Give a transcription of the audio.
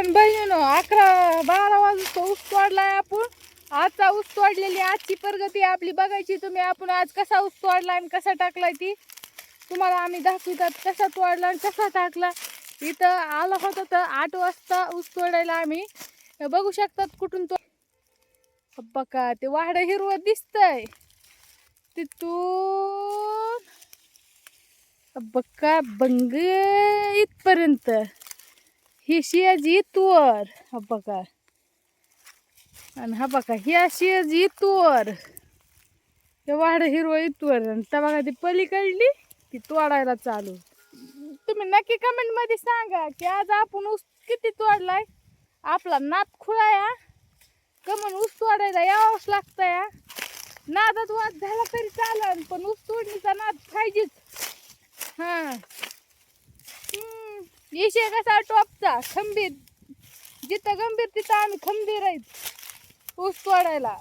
आणि बहिणीनो 11-12 वाजता ऊस तोडलाय आपण. आजचा ऊस तोडलेली आजची प्रगती आपली बघायची तुम्ही. आपण आज कसा ऊस तोडलाय आणि कसा टाकलाय ती तुम्हाला आम्ही दाखवतात. कसा तोडला आणि कसा टाकला. इथं आलं होतं तर 8 वाजता ऊस तोडायला आम्ही. बघू शकतात कुठून तो बघा ते वाहड हिरवं दिसतंय तिथून बघा बंग इथपर्यंत ही शियाजी तूर. हा बघा आणि हा बघा ही शियाजी तूर. ते वाहड हिरवं इथवर आणि त्या बघा ती पलीकडली ती तोडायला चालू. तुम्ही नक्की कमेंट मध्ये सांगा की आज आपण ऊस किती तोडलाय. आपला नाद खुळाया कमन ऊस तोडायला यावंच लागतं या. नादात वाद झाला तरी चालेल पण ऊस तोडणीचा नाद पाहिजेच. हा विषय कसा टॉपचा खंबीर. जिथं गंभीर तिथं आम्ही खंबीर आहेत ऊस तोडायला.